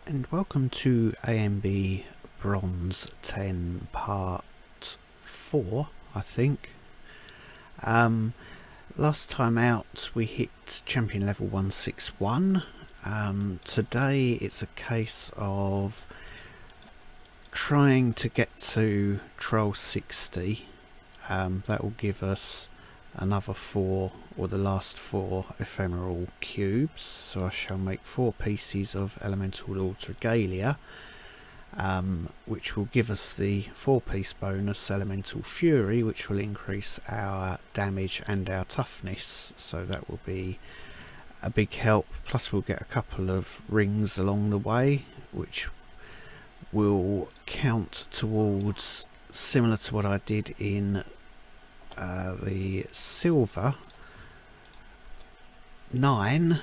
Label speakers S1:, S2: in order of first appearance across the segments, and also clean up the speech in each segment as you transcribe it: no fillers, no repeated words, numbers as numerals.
S1: And welcome to ANB Bronze 10 part 4, I think. Last time out we hit champion level 161. Today it's a case of trying to get to Troll 60. That will give us another 4, or the last 4 ephemeral cubes. So I shall make 4 pieces of elemental Lord's Regalia, which will give us the 4-piece bonus elemental fury, which will increase our damage and our toughness, so that will be a big help. Plus we'll get a couple of rings along the way, which will count towards, similar to what I did in the silver 9,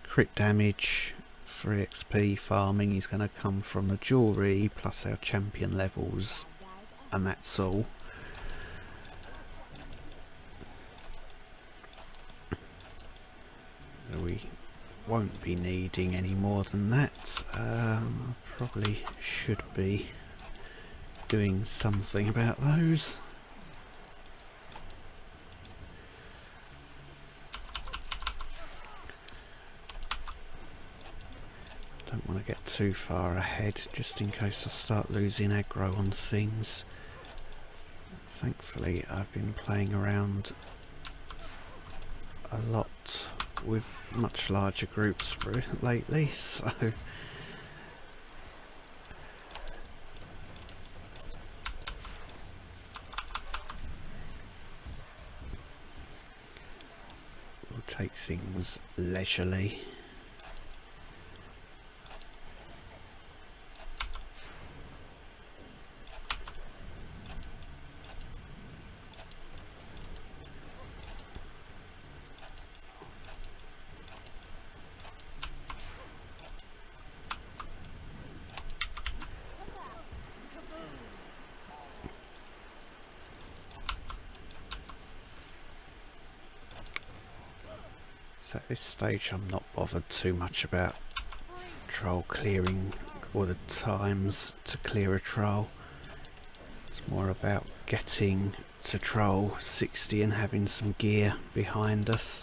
S1: crit damage, 3 XP farming is going to come from the jewellery plus our champion levels, and that's all. We won't be needing any more than that. Probably should be doing something about those. Don't want to get too far ahead, just in case I start losing aggro on things. Thankfully I've been playing around a lot with much larger groups lately, so we'll take things leisurely. So at this stage I'm not bothered too much about troll clearing or the times to clear a troll. It's more about getting to troll 60 and having some gear behind us.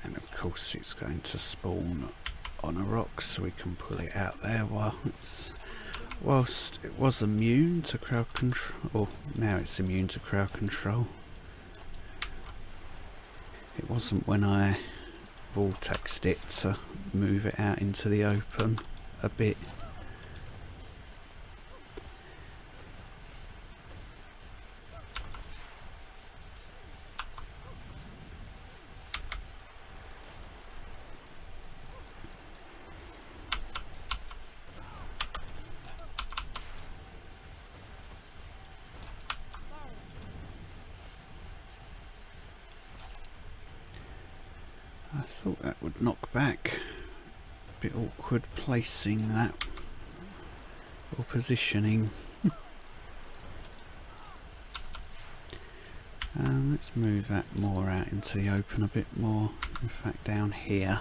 S1: And of course it's going to spawn on a rock, so we can pull it out there whilst it was immune to crowd control, or now it's immune to crowd control. It wasn't when I vortexed it to move it out into the open a bit. I thought that would knock back. A bit awkward placing that, or positioning. Let's move that more out into the open a bit more. In fact, down here.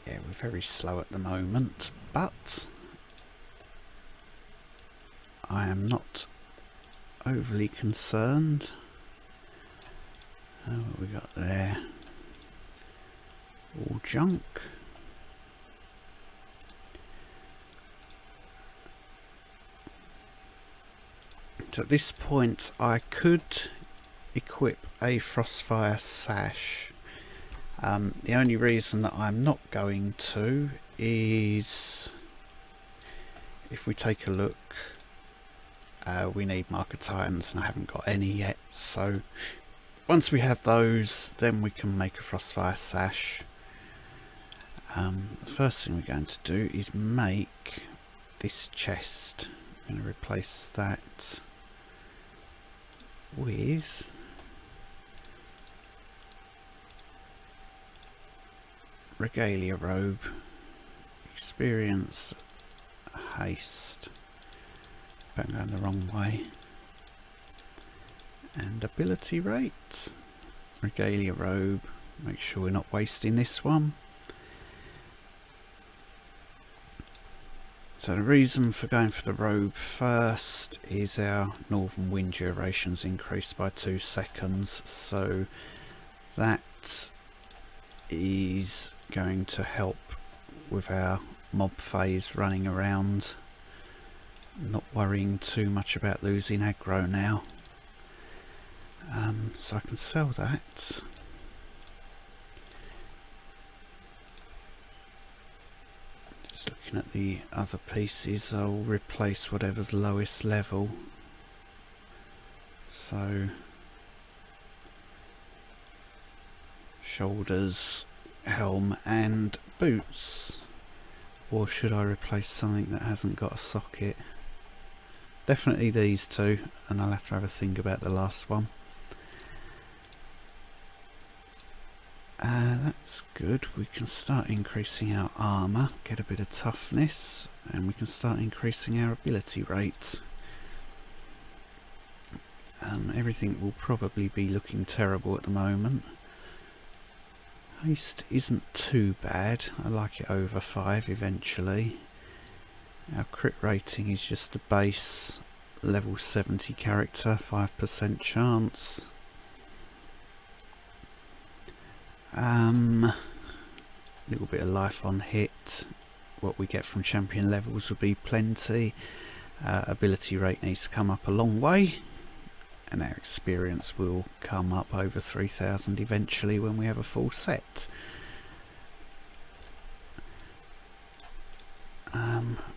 S1: Yeah, we're very slow at the moment, but I am not overly concerned. What we got there? All junk. So at this point I could equip a Frostfire Sash. The only reason that I'm not going to is, if we take a look, we need Marker Titans and I haven't got any yet, so once we have those then we can make a Frostfire Sash. The first thing we're going to do is make this chest. I'm going to replace that with Regalia robe, experience, haste, back going the wrong way, and ability rate. Regalia robe, make sure we're not wasting this one. So the reason for going for the robe first is our northern wind duration's increased by 2 seconds, so that is going to help with our mob phase running around. Not worrying too much about losing aggro now. So I can sell that. Just looking at the other pieces, I'll replace whatever's lowest level. So shoulders, helm and boots. Or should I replace something that hasn't got a socket? Definitely these two, and I'll have to have a think about the last one. That's good. We can start increasing our armour, get a bit of toughness, and we can start increasing our ability rate. Everything will probably be looking terrible at the moment. Haste isn't too bad. I like it over 5 eventually. Our crit rating is just the base level 70 character, 5% chance. Little bit of life on hit. What we get from champion levels will be plenty. Ability rate needs to come up a long way, and our experience will come up over 3,000 eventually when we have a full set.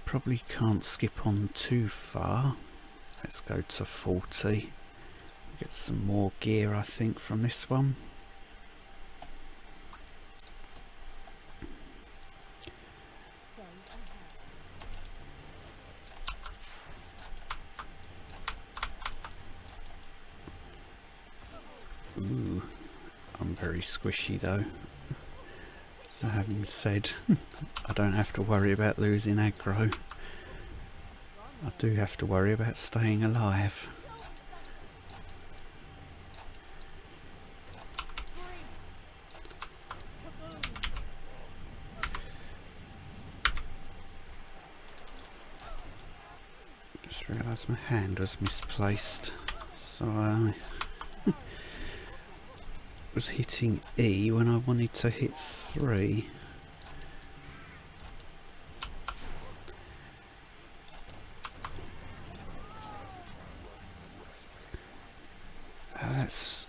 S1: Probably can't skip on too far. Let's go to 40. Get some more gear, I think, from this one. Ooh, I'm very squishy though. So having said, I don't have to worry about losing aggro. I do have to worry about staying alive. Just realised my hand was misplaced, so I was hitting E when I wanted to hit 3. Let's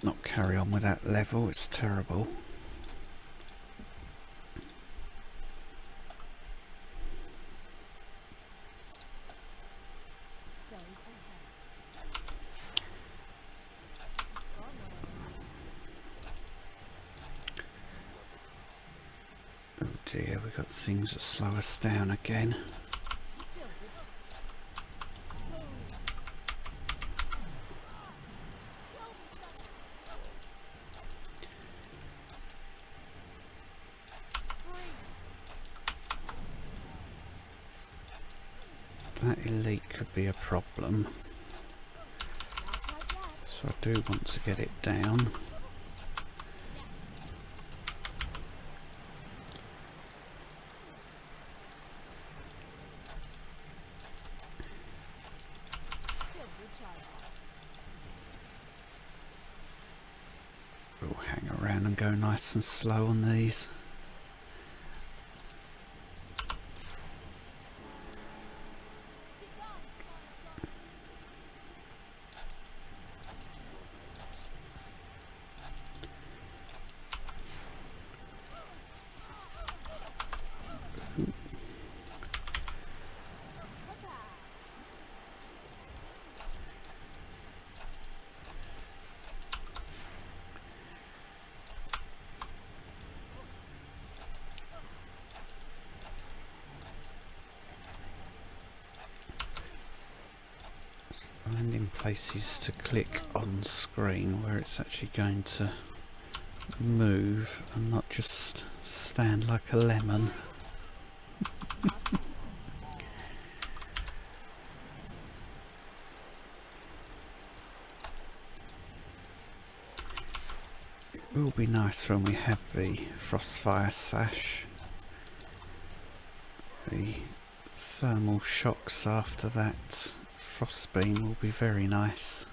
S1: not carry on with that level, it's terrible. Oh dear, we've got things that slow us down again. That elite could be a problem, so I do want to get it down. We'll hang around and go nice and slow on these. places to click on screen where it's actually going to move and not just stand like a lemon. It will be nice when we have the Frostfire sash. The thermal shocks after that frost beam will be very nice.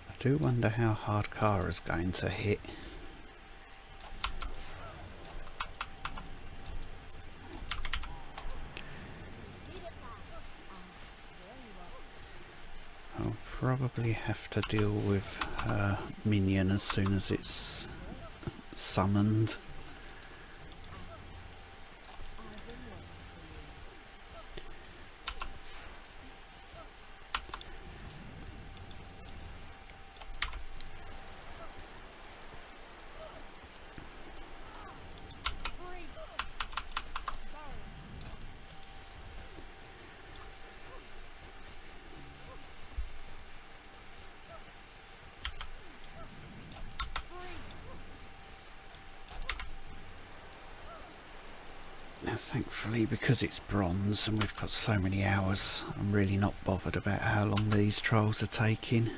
S1: I do wonder how hard Kara's going to hit. I'll probably have to deal with her minion as soon as it's summoned. Now thankfully, because it's bronze and we've got so many hours, I'm really not bothered about how long these trials are taking.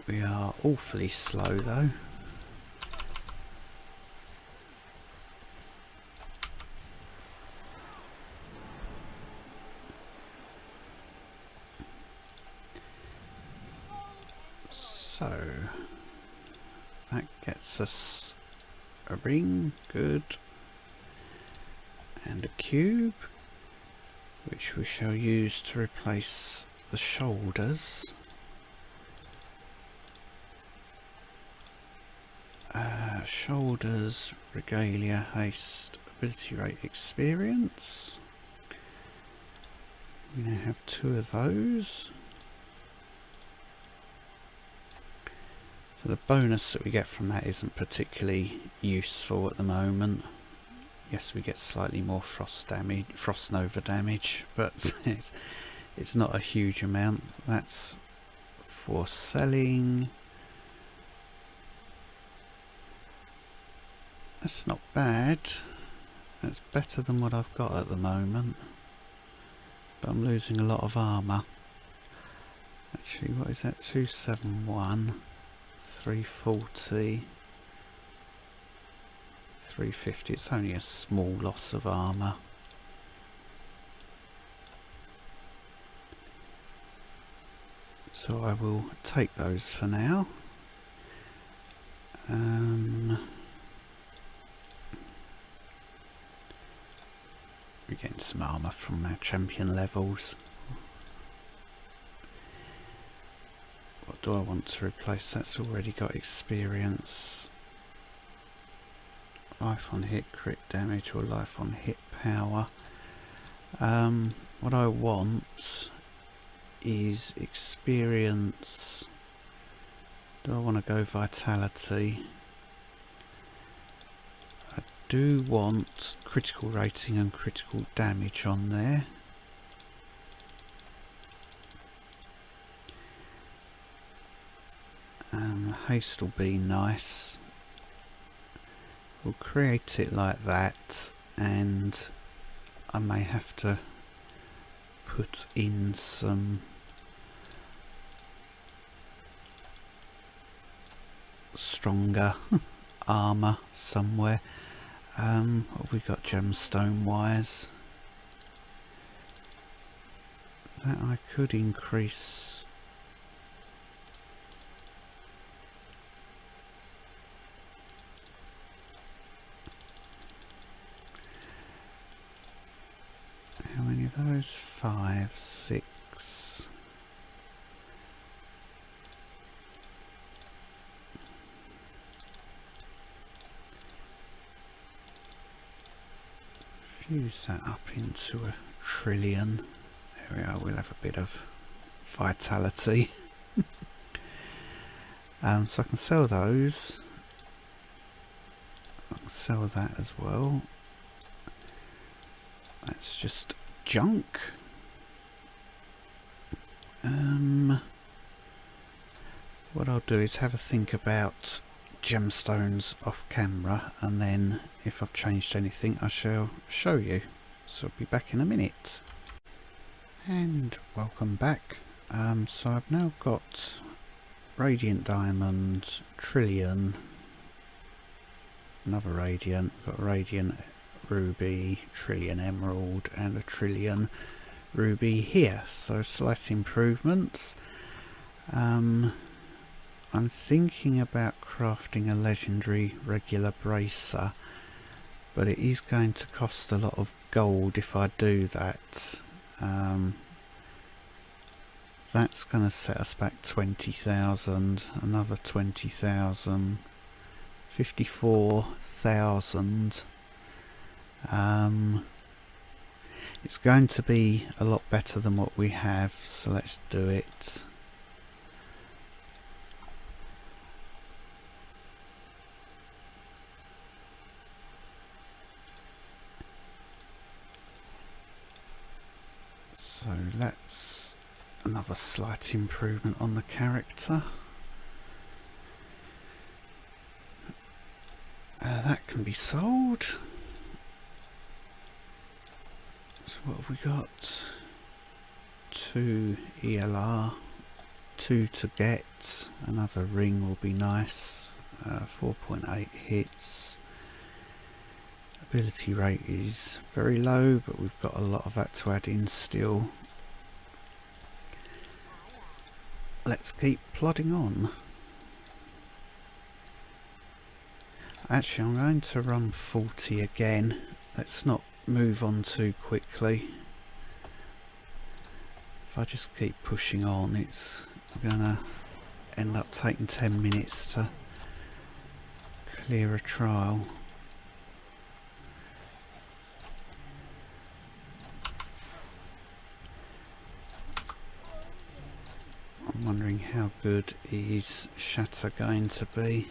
S1: We are awfully slow though. So that gets us a ring, good, and a cube, which we shall use to replace the shoulders. Shoulders, Regalia, haste, ability rate, experience. We now have 2 of those. So the bonus that we get from that isn't particularly useful at the moment. Yes, we get slightly more frost nova damage, but it's not a huge amount. That's for selling. That's not bad. That's better than what I've got at the moment. But I'm losing a lot of armour. Actually, what is that? 271, 340, 350. It's only a small loss of armour. So I will take those for now. We're getting some armour from our champion levels. What do I want to replace? That's already got experience. Life on hit, crit damage, or life on hit power. What I want is experience. Do I want to go vitality? I do want critical rating and critical damage on there. Haste will be nice. We'll create it like that, and I may have to put in some stronger armour somewhere. What have we got gemstone wise? That I could increase. How many of those? 5, 6. Use that up into a trillion. There we are, we'll have a bit of vitality. So I can sell those. I can sell that as well. That's just junk. What I'll do is have a think about gemstones off camera, and then if I've changed anything I shall show you. So I'll be back in a minute. And welcome back. So I've now got radiant diamond, trillion, another radiant, got a radiant ruby, trillion emerald and a trillion ruby here, so slight improvements. I'm thinking about crafting a legendary regular bracer, but it is going to cost a lot of gold if I do that. That's going to set us back 20,000, another 20,000, 54,000. It's going to be a lot better than what we have, so let's do it. So that's another slight improvement on the character. That can be sold. So what have we got? 2 ELR, 2 to get. Another ring will be nice. 4.8 hits. Ability rate is very low, but we've got a lot of that to add in still. Let's keep plodding on. Actually, I'm going to run 40 again. Let's not move on too quickly. If I just keep pushing on, it's gonna end up taking 10 minutes to clear a trial. I'm wondering how good is Shatter going to be.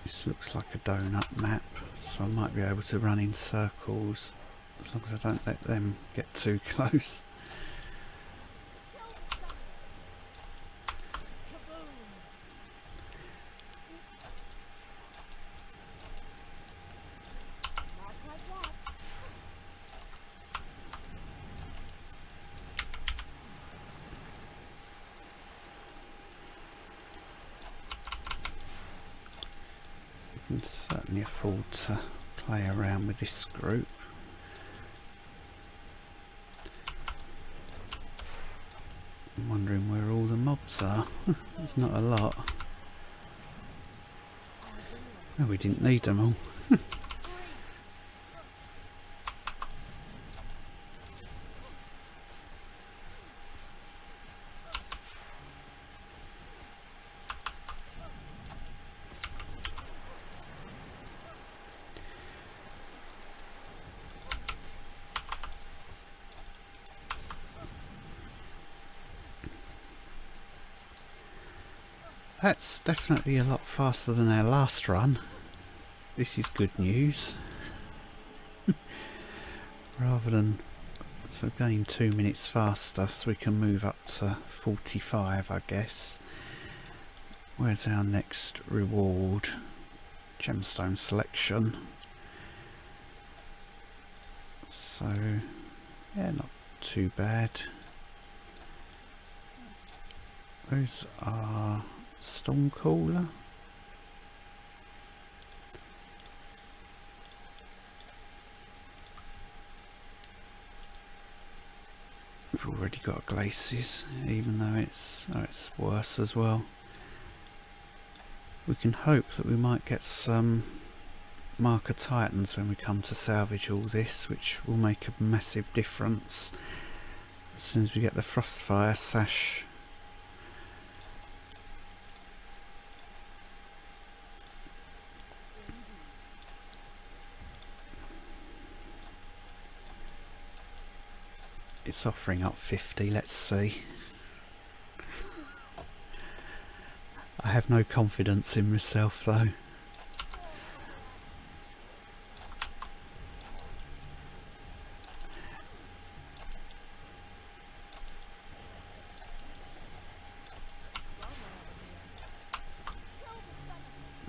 S1: This looks like a donut map, so I might be able to run in circles as long as I don't let them get too close. Can certainly afford to play around with this group. I'm wondering where all the mobs are. There's not a lot. No, we didn't need them all. That's definitely a lot faster than our last run. This is good news. Rather than, so going 2 minutes faster, so we can move up to 45, I guess. Where's our next reward? Gemstone selection. So, yeah, not too bad. Those are Storm Cooler. We've already got Glacis, even though it's worse as well. We can hope that we might get some Marker Titans when we come to salvage all this, which will make a massive difference as soon as we get the Frostfire sash. It's offering up 50, let's see. I have no confidence in myself though.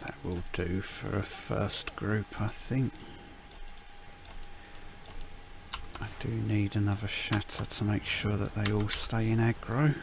S1: That will do for a first group, I think. I do need another shatter to make sure that they all stay in aggro.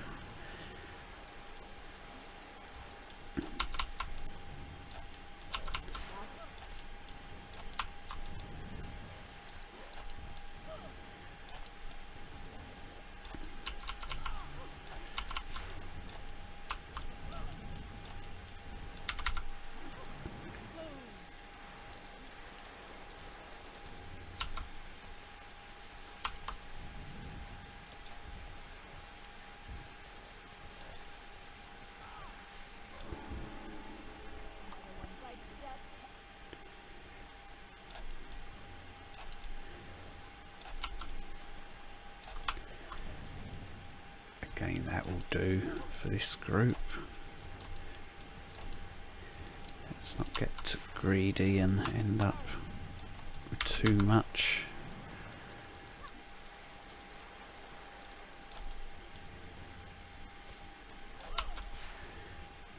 S1: Again, that will do for this group. Let's not get too greedy and end up with too much.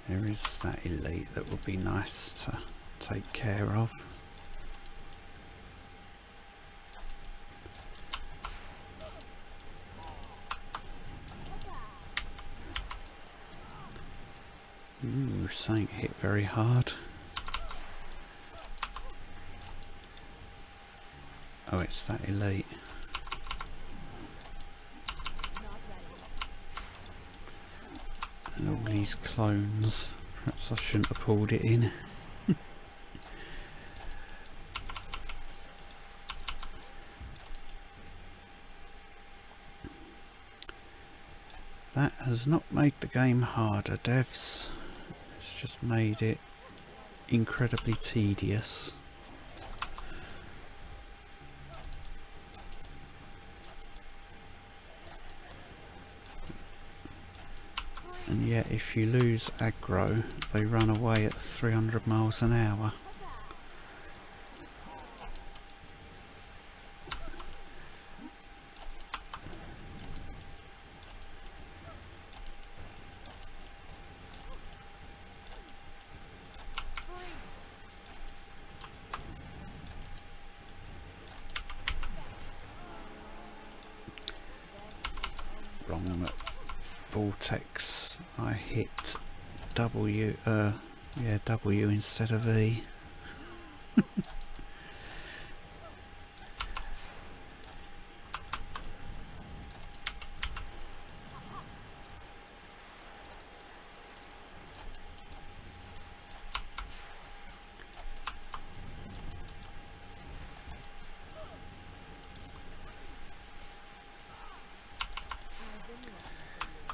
S1: There is that elite that would be nice to take care of. Ooh, something hit very hard. Oh, it's that elite. And all these clones. Perhaps I shouldn't have pulled it in. That has not made the game harder, devs. It's just made it incredibly tedious. And yet if you lose aggro, they run away at 300 miles an hour. Wrong vortex. I hit W, yeah, W instead of E.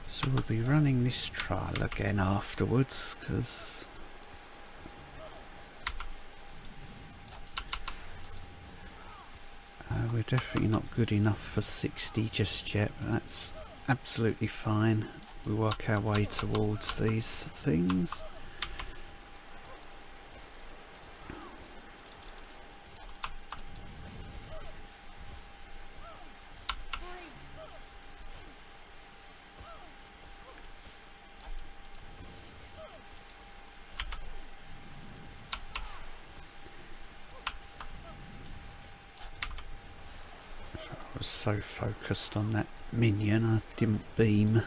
S1: So we'll be running this trial again afterwards, because we're definitely not good enough for 60 just yet, but that's absolutely fine. We work our way towards these things. I was so focused on that minion I didn't beam.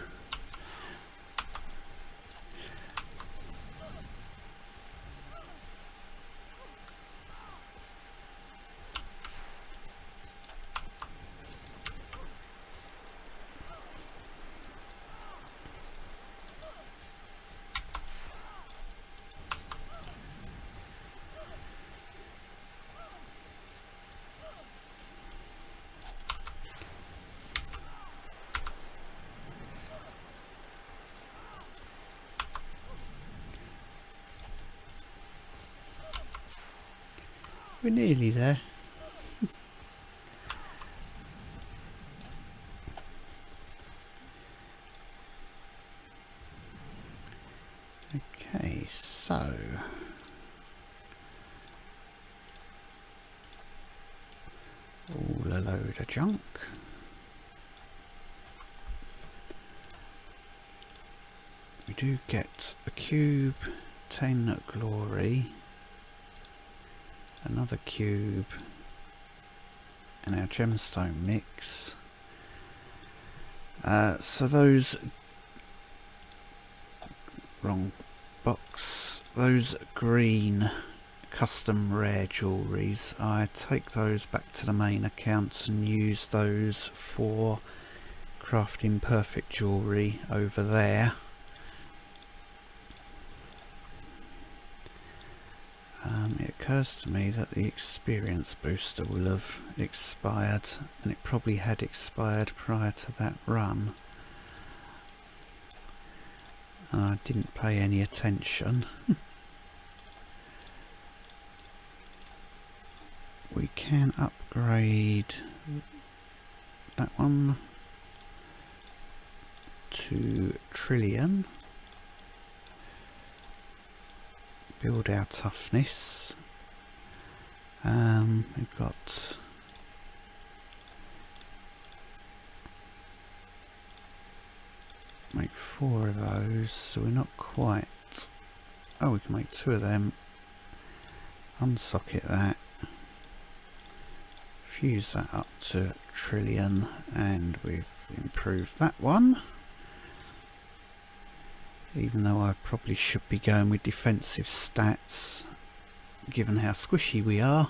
S1: We're nearly there. So, all a load of junk. We do get a cube, 10 glory, another cube, and our gemstone mix. So those, wrong box, those green custom rare jewelries, I take those back to the main account and use those for crafting perfect jewelry over there. It occurs to me that the experience booster will have expired, and it probably had expired prior to that run. And I didn't pay any attention. We can upgrade that one to trillion. Build our toughness. We've got make 4 of those, so we're not quite. Oh, we can make 2 of them. Unsocket that. Fuse that up to trillion, and we've improved that one. Even though I probably should be going with defensive stats, given how squishy we are.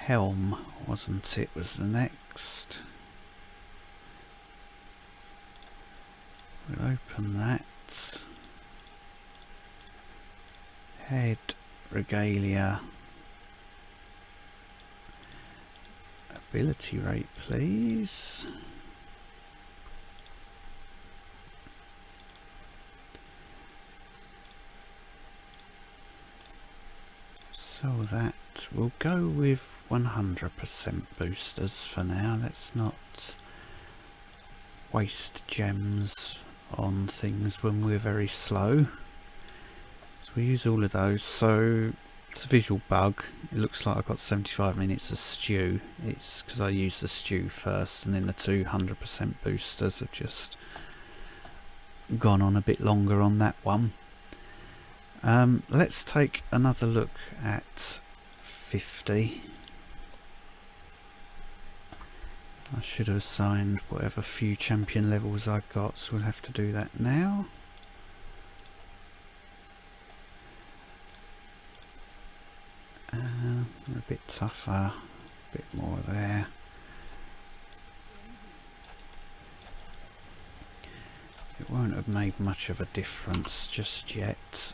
S1: Helm, wasn't it, was the next. We'll open that. Head, Regalia. Ability rate, please. So that we'll go with 100% boosters for now. Let's not waste gems on things when we're very slow. So we use all of those. So it's a visual bug. It looks like I've got 75 minutes of stew. It's because I used the stew first, and then the 200% boosters have just gone on a bit longer on that one. Let's take another look at 50. I should have assigned whatever few champion levels I got, so we'll have to do that now. We're a bit tougher, a bit more there. It won't have made much of a difference just yet.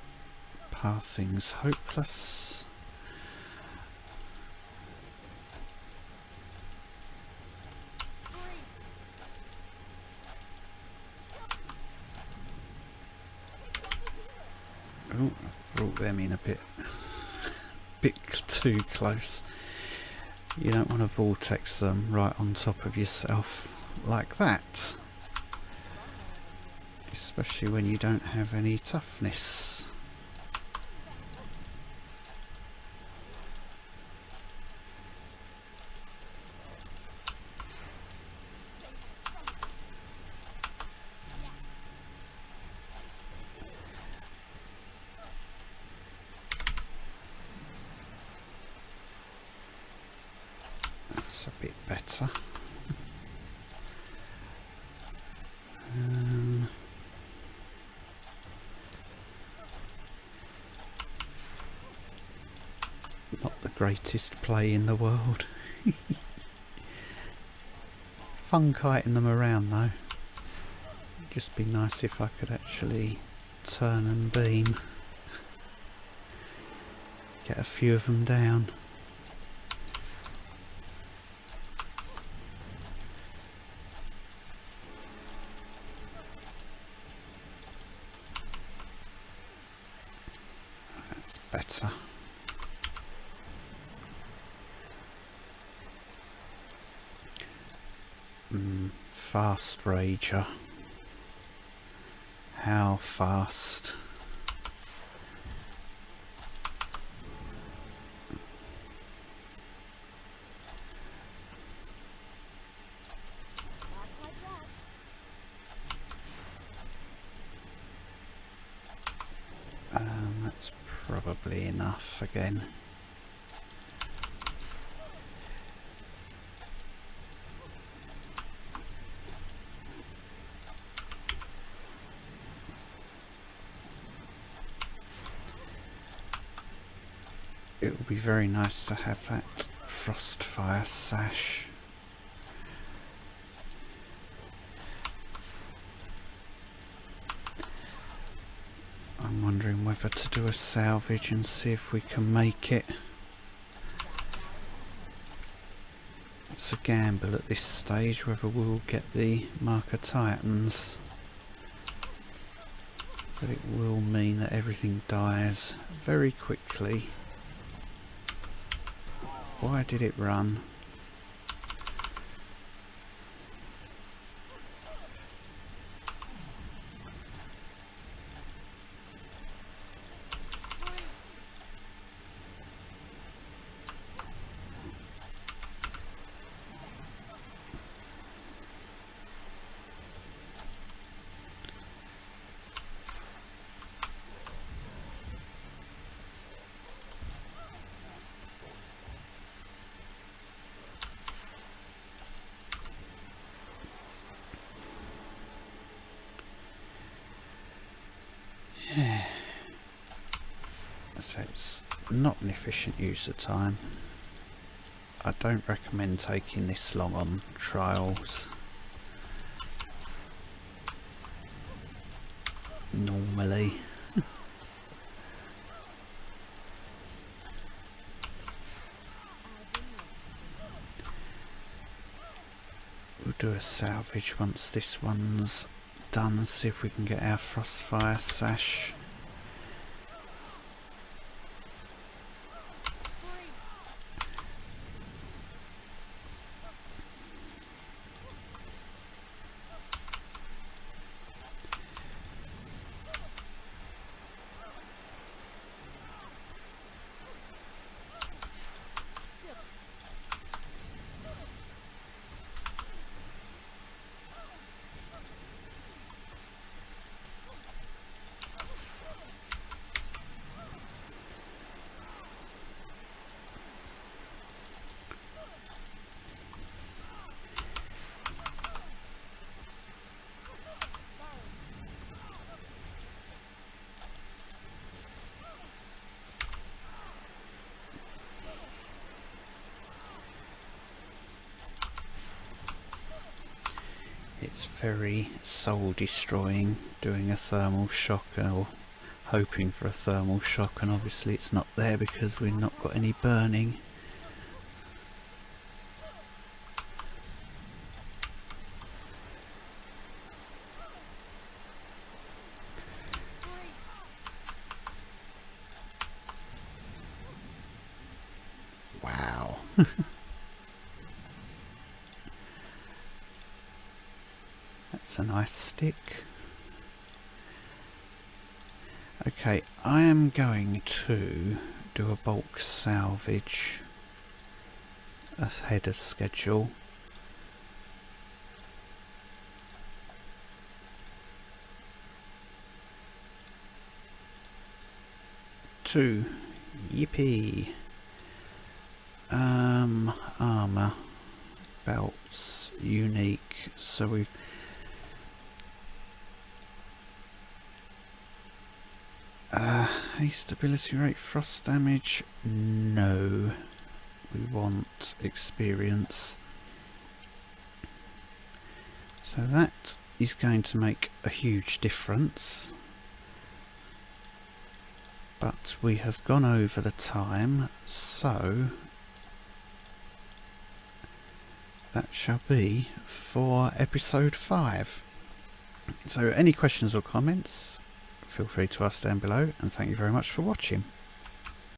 S1: Pathing's hopeless. Oh, I brought them in a bit too close. You don't want to vortex them right on top of yourself like that, especially when you don't have any toughness. That's a bit better. Not the greatest play in the world. Fun kiting them around though. It'd just be nice if I could actually turn and beam. Get a few of them down. That's better. Fast Rager. how fast. That's probably enough again. It would be very nice to have that Frostfire sash. I'm wondering whether to do a salvage and see if we can make it. It's a gamble at this stage whether we'll get the Marker Titans. But it will mean that everything dies very quickly. Why did it run? So it's not an efficient use of time. I don't recommend taking this long on trials. Normally. We'll do a salvage once this one's done, see if we can get our Frostfire sash. It's very soul destroying doing a thermal shock or hoping for a thermal shock, and obviously it's not there because we've not got any burning. Wow. That's a nice stick. Okay, I am going to do a bulk salvage ahead of schedule. Two. Yippee. Armour. Belts. Unique. So we've... haste ability rate, frost damage, no. We want experience. So that is going to make a huge difference. But we have gone over the time, so that shall be for episode 5. So any questions or comments, feel free to ask down below, and thank you very much for watching.